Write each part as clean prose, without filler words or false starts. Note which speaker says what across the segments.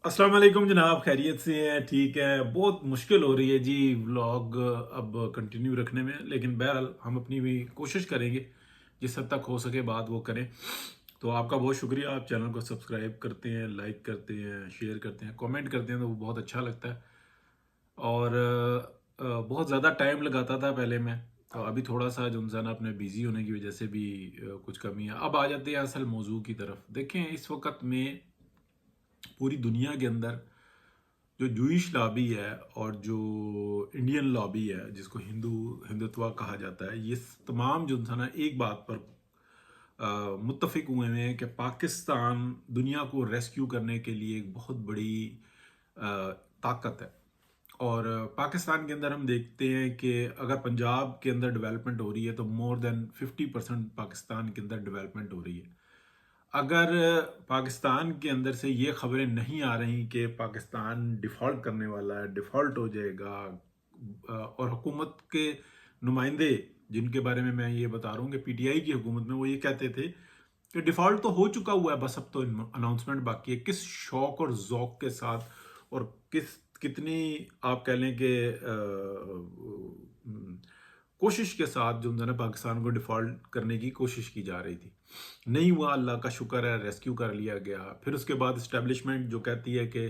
Speaker 1: अस्सलाम वालेकुम जनाब, खैरियत से हैं? ठीक है। बहुत मुश्किल हो रही है जी व्लॉग अब कंटिन्यू रखने में, लेकिन बहरहाल हम अपनी भी कोशिश करेंगे जिस हद तक हो सके बात वो करें। तो आपका बहुत शुक्रिया, आप चैनल को सब्सक्राइब करते हैं, लाइक करते हैं, शेयर करते हैं, कमेंट करते हैं, तो वो बहुत अच्छा लगता है। और बहुत ज़्यादा टाइम लगाता था पहले मैं, तो अभी थोड़ा सा जो इंसान अपने बिजी होने की वजह से भी कुछ कमी है। अब आ जाते हैं असल मौजू की तरफ। देखें, इस वक्त में पूरी दुनिया के अंदर जो जूइश लॉबी है और जो इंडियन लॉबी है, जिसको हिंदुत्व कहा जाता है, ये तमाम जो इंसान है एक बात पर मुत्तफिक हुए हैं कि पाकिस्तान दुनिया को रेस्क्यू करने के लिए एक बहुत बड़ी ताकत है। और पाकिस्तान के अंदर हम देखते हैं कि अगर पंजाब के अंदर डेवलपमेंट हो रही है तो मोर देन 50% पाकिस्तान के अंदर डेवलपमेंट हो रही है। अगर पाकिस्तान के अंदर से ये खबरें नहीं आ रही कि पाकिस्तान डिफ़ॉल्ट करने वाला है, डिफ़ॉल्ट हो जाएगा, और हुकूमत के नुमाइंदे जिनके बारे में मैं ये बता रहा हूँ कि पीटीआई की हुकूमत में वो ये कहते थे कि डिफ़ॉल्ट तो हो चुका हुआ है, बस अब तो अनाउंसमेंट बाकी है। किस शौक और ज़ौक के साथ और कितनी आप कह लें कि कोशिश के साथ जो है ना पाकिस्तान को डिफ़ॉल्ट करने की कोशिश की जा रही थी। नहीं हुआ, अल्लाह का शुक्र है, रेस्क्यू कर लिया गया। फिर उसके बाद इस्टेब्लिशमेंट जो कहती है कि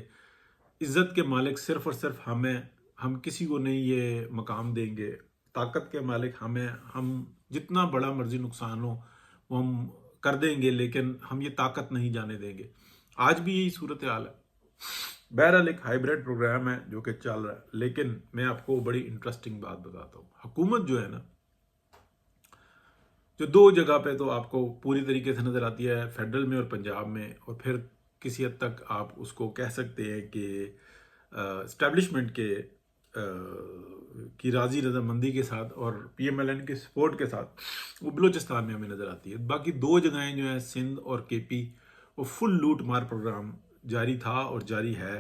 Speaker 1: इज़्ज़त के मालिक सिर्फ़ और सिर्फ हम हैं, हम किसी को नहीं ये मकाम देंगे, ताकत के मालिक हमें, हम जितना बड़ा मर्जी नुकसान हो वो हम कर देंगे, लेकिन हम ये ताकत नहीं जाने देंगे। आज भी यही सूरत हाल है। बहरहाल एक हाइब्रिड प्रोग्राम है जो कि चल रहा है, लेकिन मैं आपको बड़ी इंटरेस्टिंग बात बताता हूँ। हुकूमत जो है ना, जो दो जगह पे तो आपको पूरी तरीके से नज़र आती है, फेडरल में और पंजाब में, और फिर किसी हद तक आप उसको कह सकते हैं कि इस्टेब्लिशमेंट के की राजी रजामंदी के साथ और पीएमएलएन के सपोर्ट के साथ वो बलूचिस्तान में हमें नज़र आती है। बाकी दो जगहें जो हैं, सिंध और केपी, वो फुल लूट मार प्रोग्राम जारी था और जारी है।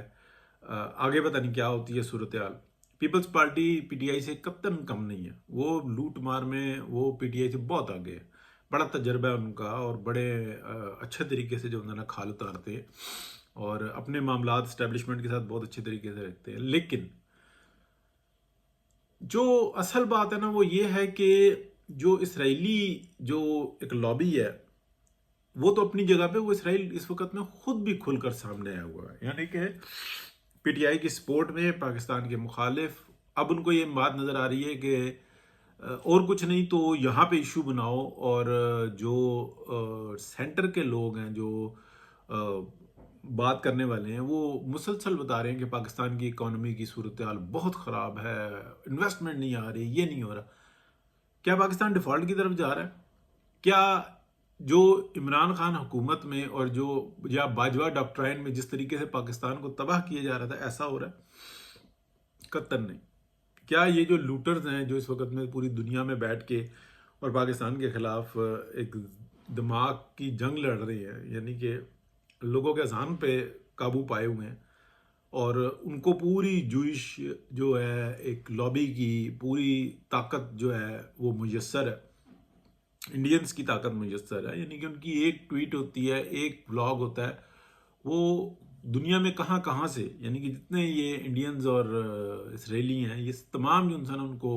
Speaker 1: आगे पता नहीं क्या होती है सूरत हाल। पीपल्स पार्टी पीटीआई से कतन कम नहीं है, वो लूट मार में वो पीटीआई से बहुत आगे है। बड़ा तजर्बा है उनका और बड़े अच्छे तरीके से जो है ना खाल उतारते हैं और अपने मामलात इस्टेब्लिशमेंट के साथ बहुत अच्छे तरीके से रखते हैं। लेकिन जो असल बात है ना वो ये है कि जो इसराइली जो एक लॉबी है, वो तो अपनी जगह पे, वो इसराइल इस वक्त में खुद भी खुलकर सामने आया हुआ है, यानी कि पीटीआई की सपोर्ट में पाकिस्तान के मुखालिफ। अब उनको ये बात नज़र आ रही है कि और कुछ नहीं तो यहाँ पे इशू बनाओ, और जो सेंटर के लोग हैं, जो बात करने वाले हैं, वो मुसलसल बता रहे हैं कि पाकिस्तान की इकोनॉमी की सूरत हाल बहुत ख़राब है, इन्वेस्टमेंट नहीं आ रही, ये नहीं हो रहा। क्या पाकिस्तान डिफ़ॉल्ट की तरफ जा रहा है? क्या जो इमरान खान हुकूमत में और जो या बाजवा डॉक्ट्राइन में जिस तरीके से पाकिस्तान को तबाह किया जा रहा था, ऐसा हो रहा है? कतई नहीं। क्या ये जो लूटर्स हैं जो इस वक्त में पूरी दुनिया में बैठ के और पाकिस्तान के खिलाफ एक दिमाग की जंग लड़ रही है, यानी कि लोगों के अजान पे काबू पाए हुए हैं, और उनको पूरी जूइश जो है एक लॉबी की पूरी ताकत जो है वो मुयस्सर है, इंडियंस की ताकत मुयस्सर है। यानी कि उनकी एक ट्वीट होती है, एक ब्लॉग होता है, वो दुनिया में कहाँ कहाँ से, यानी कि जितने ये इंडियंस और इसराइली हैं, ये तमाम जो इंसान उनको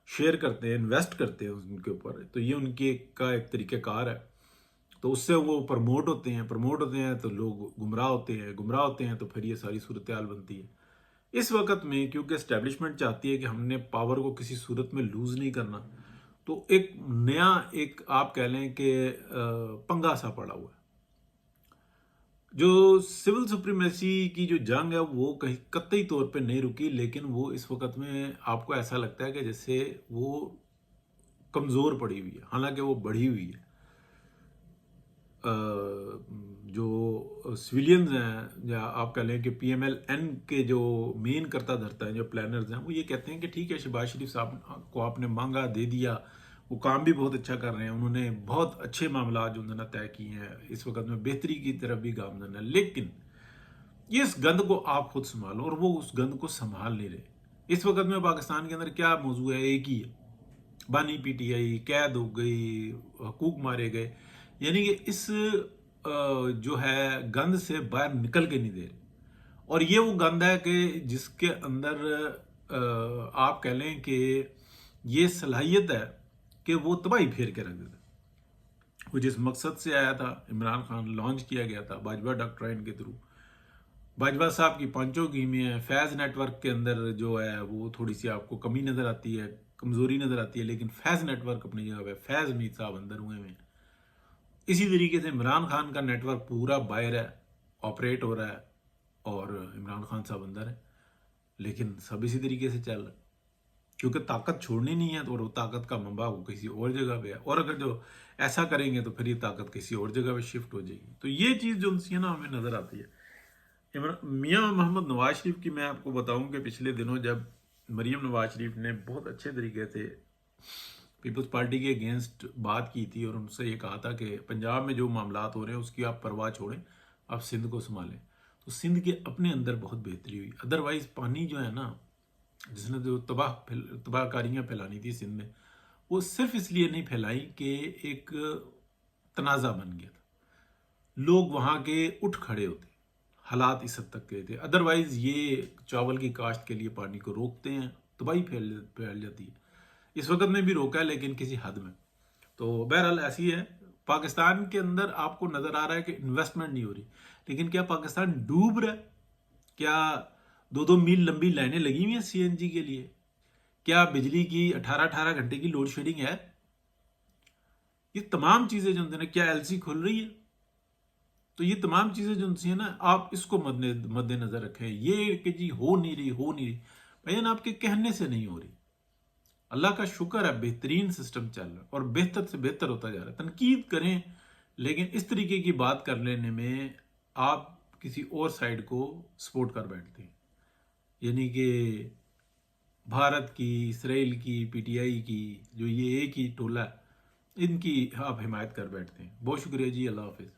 Speaker 1: शेयर करते हैं, इन्वेस्ट करते हैं उनके ऊपर, तो ये उनके का एक तरीक़ाकार है। तो उससे वो प्रमोट होते हैं तो लोग गुमराह होते हैं, गुमराह होते हैं तो फिर ये सारी सूरत हाल बनती है। इस वक्त में क्योंकि एस्टेब्लिशमेंट चाहती है कि हमने पावर को किसी सूरत में लूज़ नहीं करना, तो एक नया, एक आप कह लें कि पंगा सा पड़ा हुआ है। जो सिविल सुप्रीमेसी की जो जंग है वो कहीं कतई तौर पे नहीं रुकी, लेकिन वो इस वक्त में आपको ऐसा लगता है कि जैसे वो कमज़ोर पड़ी हुई है, हालांकि वो बढ़ी हुई है। जो सिविलियंस हैं, या आप कह लें कि पीएमएलएन के जो मेन करता धरता है, जो प्लानर्स हैं, वो ये कहते हैं कि ठीक है, शहबाज शरीफ साहब को आपने मांगा, दे दिया, वो काम भी बहुत अच्छा कर रहे हैं, उन्होंने बहुत अच्छे मामला जो है ना तय किए हैं, इस वक्त में बेहतरी की तरफ भी गामजन है। लेकिन इस गंद को आप खुद संभालो, और वो उस गंद को संभाल नहीं रहे। इस वक्त में पाकिस्तान के अंदर क्या मौजूद है? एक ही है, बानी पीटीआई, कैद हो गई, हकूक मारे गए, यानी कि इस जो है गंद से बाहर निकल के नहीं दे रहे। اور یہ وہ گند ہے کہ جس کے اندر آپ کہہ لیں کہ یہ صلاحیت ہے کہ وہ تباہی پھیر کے رکھ دیتا. وہ جس مقصد سے آیا تھا عمران خان لانچ کیا گیا تھا باجوہ ڈاکٹرائن کے تھرو. باجوہ صاحب کی پانچوں کی میں ہے. فیض نیٹ ورک کے اندر جو ہے وہ تھوڑی سی آپ کو کمی نظر آتی ہے, کمزوری نظر آتی ہے, لیکن فیض نیٹ ورک اپنی جگہ پہ فیض میر صاحب اندر ہوئے ہیں. اسی طریقے سے عمران خان کا نیٹ ورک پورا باہر ہے, آپریٹ ہو رہا ہے, اور عمران خان صاحب اندر ہے, لیکن سب اسی طریقے سے چل رہا ہے کیونکہ طاقت چھوڑنی نہیں ہے. تو وہ طاقت کا منبع وہ کسی اور جگہ پہ ہے, اور اگر جو ایسا کریں گے تو پھر یہ طاقت کسی اور جگہ پہ شفٹ ہو جائے گی. تو یہ چیز جو ان سے نا ہمیں نظر آتی ہے. میاں محمد نواز شریف کی میں آپ کو بتاؤں کہ پچھلے دنوں جب مریم نواز شریف نے بہت اچھے طریقے سے پیپلز پارٹی کے اگینسٹ بات کی تھی اور ان سے یہ کہا تھا کہ پنجاب میں جو معاملات ہو رہے ہیں اس کی آپ پرواہ چھوڑیں, آپ سندھ کو سنبھالیں, تو سندھ کے اپنے اندر بہت بہتری ہوئی. ادروائز پانی جو ہے نا, جس نے جو تباہ کاریاں پھیلانی تھی سندھ میں, وہ صرف اس لیے نہیں پھیلائی کہ ایک تنازع بن گیا تھا, لوگ وہاں کے اٹھ کھڑے ہوتے, حالات اس حد تک گئے تھے. ادروائز یہ چاول کی کاشت کے لیے پانی کو روکتے ہیں, تباہی پھیل جاتی ہے. اس وقت میں بھی روکا ہے لیکن کسی حد میں. تو بہرحال ایسی ہے. پاکستان کے اندر آپ کو نظر آ رہا ہے کہ انویسٹمنٹ نہیں ہو رہی, لیکن کیا پاکستان ڈوب رہا ہے؟ کیا 2-2 میل لمبی لائنیں لگی ہوئی ہیں سی این جی کے لیے؟ کیا بجلی کی 18 گھنٹے کی لوڈ شیڈنگ ہے؟ یہ تمام چیزیں جو ہیں, کیا ایل سی کھل رہی ہے؟ تو یہ تمام چیزیں جو ہیں نا, آپ اس کو مد نظر رکھیں. یہ کہ جی ہو نہیں رہی بھائی آپ کے کہنے سے نہیں ہو رہی. اللہ کا شکر ہے بہترین سسٹم چل رہا ہے اور بہتر سے بہتر ہوتا جا رہا ہے. تنقید کریں لیکن اس طریقے کی بات کر لینے میں آپ کسی اور سائڈ کو سپورٹ کر بیٹھتے ہیں, یعنی کہ بھارت کی, اسرائیل کی, پی ٹی آئی کی, جو یہ ایک ہی ٹولہ ہے, ان کی آپ حمایت کر بیٹھتے ہیں. بہت شکریہ جی, اللہ حافظ.